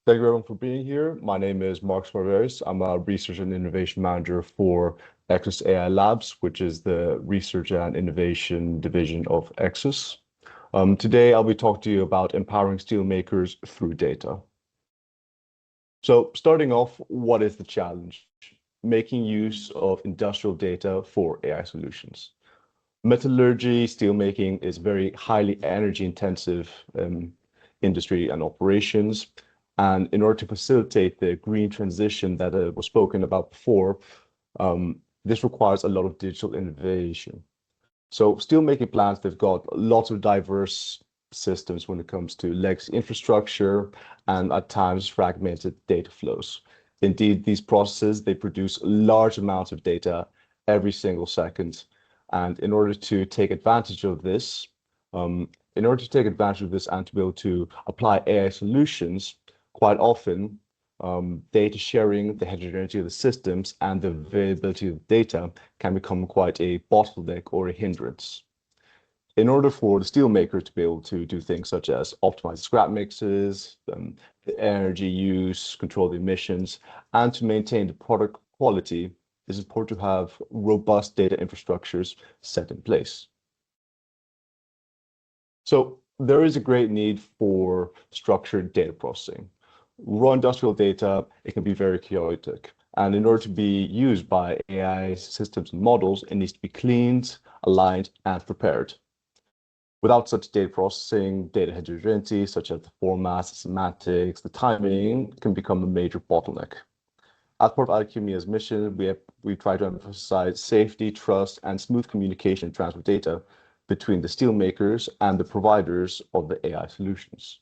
Thank you everyone for being here. My name is Vaveris. I'm a research and innovation manager for EXUS AI Labs, which is the research and innovation division of EXUS. Today, I'll be talking to you about empowering steelmakers through data. So starting off, what is the challenge? Making use of industrial data for AI solutions. Metallurgy, steelmaking is very highly energy intensive industry and operations. And in order to facilitate the green transition that was spoken about before, this requires a lot of digital innovation. So steelmaking plants, they've got lots of diverse systems when it comes to legacy infrastructure and at times fragmented data flows. Indeed, these processes, they produce large amounts of data every single second. And in order to take advantage of this, and to be able to apply AI solutions, quite often, data sharing, the heterogeneity of the systems, and the availability of data can become quite a bottleneck or a hindrance. In order for the steelmaker to be able to do things such as optimize scrap mixes, the energy use, control the emissions, and to maintain the product quality, it's important to have robust data infrastructures set in place. So there is a great need for structured data processing. Raw industrial data, it can be very chaotic. And in order to be used by AI systems and models, it needs to be cleaned, aligned, and prepared. Without such data processing, data heterogeneity, such as the formats, the semantics, the timing, can become a major bottleneck. As part of ALCHIMIA's mission, we try to emphasize safety, trust, and smooth communication and transfer data between the steelmakers and the providers of the AI solutions.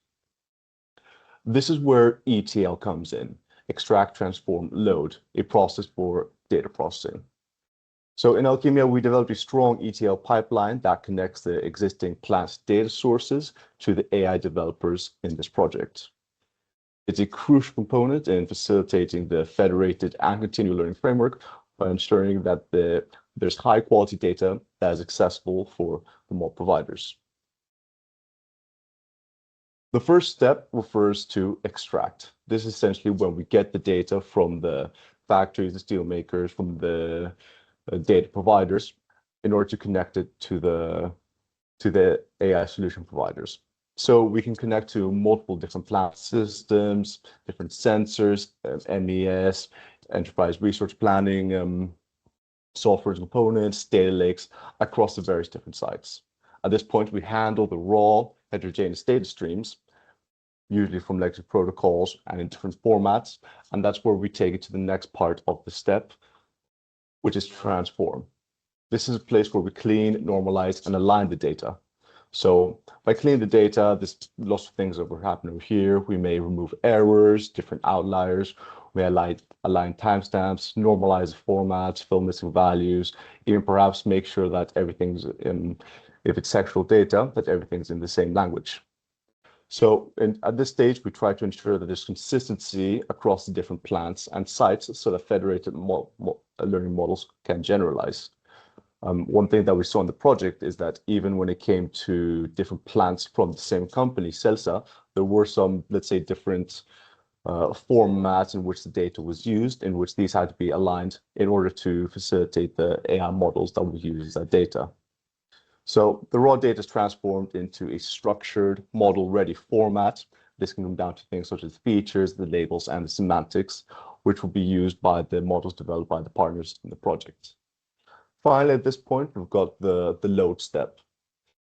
This is where ETL comes in, extract, transform, load, a process for data processing. So in ALCHIMIA, we developed a strong ETL pipeline that connects the existing plant data sources to the AI developers in this project. It's a crucial component in facilitating the federated and continual learning framework by ensuring that there's high quality data that is accessible for the model providers. The first step refers to extract. This is essentially when we get the data from the factories, the steelmakers, from the data providers in order to connect it to the AI solution providers. So we can connect to multiple different plant systems, different sensors, MES, enterprise resource planning, software components, data lakes across the various different sites. At this point, we handle the raw heterogeneous data streams, usually from legacy protocols and in different formats. And that's where we take it to the next part of the step, which is transform. This is a place where we clean, normalize, and align the data. So by cleaning the data, there's lots of things that will happen over here. We may remove errors, different outliers. We align timestamps, normalize the formats, fill missing values, even perhaps make sure that everything's in, if it's textual data, that everything's in the same language. So at this stage, we try to ensure that there's consistency across the different plants and sites so that federated learning models can generalize. One thing that we saw in the project is that even when it came to different plants from the same company, CELSA, there were some, let's say, different formats in which the data was used, in which these had to be aligned in order to facilitate the AI models that would use that data. So the raw data is transformed into a structured model-ready format. This can come down to things such as features, the labels, and the semantics, which will be used by the models developed by the partners in the project. Finally, at this point, we've got the load step.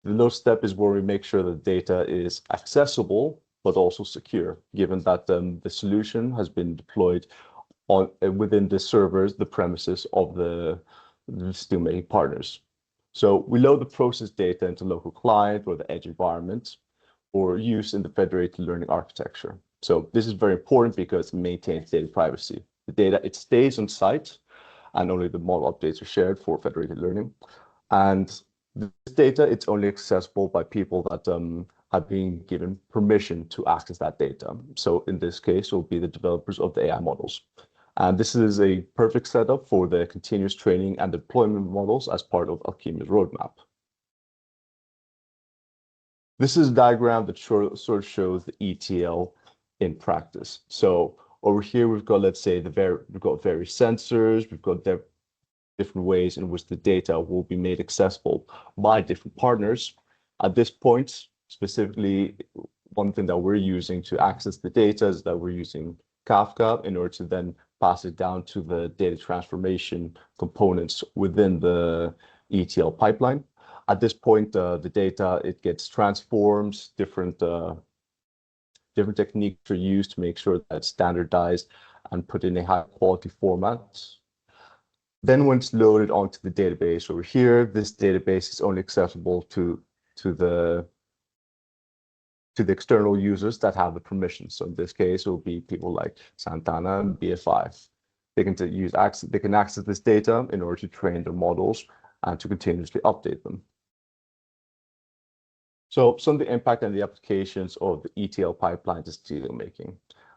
The load step is where we make sure the data is accessible, but also secure, given that the solution has been deployed within the servers, the premises of the steelmaking partners. So we load the process data into local client or the edge environment for use in the federated learning architecture. So this is very important because it maintains data privacy. The data, it stays on site, and only the model updates are shared for federated learning. And this data, it's only accessible by people that have been given permission to access that data. So in this case, it will be the developers of the AI models. And this is a perfect setup for the continuous training and deployment models as part of ALCHIMIA's roadmap. This is a diagram that sort of shows the ETL in practice. So over here, we've got, let's say, we've got various sensors, we've got different ways in which the data will be made accessible by different partners. At this point, specifically, one thing that we're using to access the data is that we're using Kafka in order to then pass it down to the data transformation components within the ETL pipeline. At this point, the data, it gets transformed, different techniques are used to make sure that it's standardized and put in a high quality format. Then when it's loaded onto the database over here, this database is only accessible to the external users that have the permissions. So in this case, it will be people like Santana and BF5. They can access this data in order to train their models and to continuously update them. So some of the impact and the applications of the ETL pipelines is steelmaking.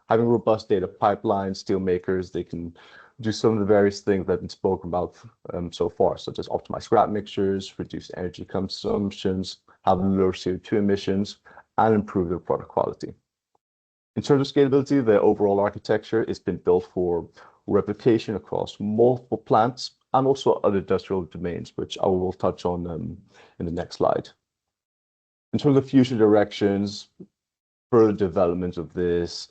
Having robust data pipelines, steelmakers, they can do some of the various things that have been spoken about so far, such as optimize scrap mixtures, reduce energy consumptions, have lower CO2 emissions, and improve their product quality. In terms of scalability, the overall architecture has been built for replication across multiple plants and also other industrial domains, which I will touch on in the next slide. In terms of future directions, further development of this,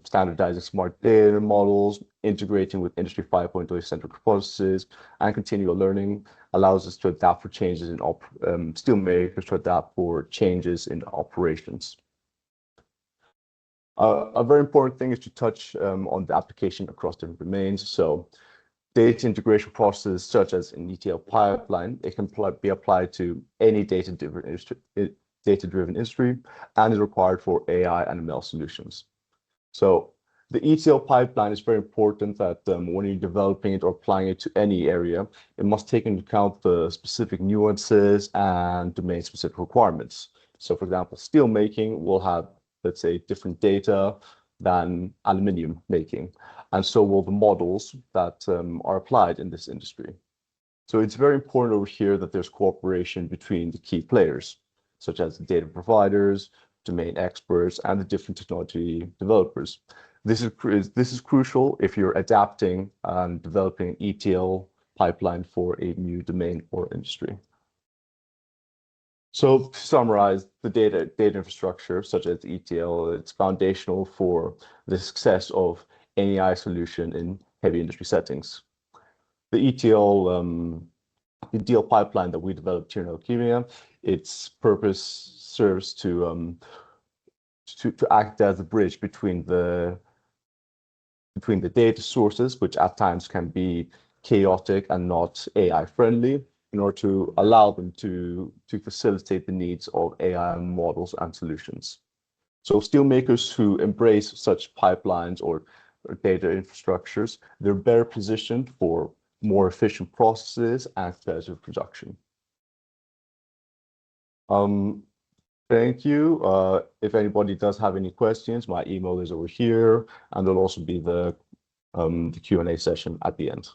standardizing smart data models, integrating with Industry 5.0 central processes, and continual learning allows us to adapt for changes in steelmakers to adapt for changes in operations. A very important thing is to touch on the application across different domains. So data integration processes such as an ETL pipeline, it can be applied to any data-driven industry and is required for AI and ML solutions. So the ETL pipeline is very important that when you're developing it or applying it to any area, it must take into account the specific nuances and domain-specific requirements. So for example, steel making will have, let's say, different data than aluminium making. And so will the models that are applied in this industry. So it's very important over here that there's cooperation between the key players, such as the data providers, domain experts, and the different technology developers. This is crucial if you're adapting and developing an ETL pipeline for a new domain or industry. So to summarize, the data infrastructure, such as ETL, it's foundational for the success of any AI solution in heavy industry settings. The ETL pipeline that we developed here in ALCHIMIA, its purpose serves to act as a bridge between the data sources, which at times can be chaotic and not AI friendly, in order to allow them to facilitate the needs of AI models and solutions. So steelmakers who embrace such pipelines or data infrastructures, they're better positioned for more efficient processes and competitive production. Thank you. If anybody does have any questions, my email is over here, and there'll also be the Q&A session at the end.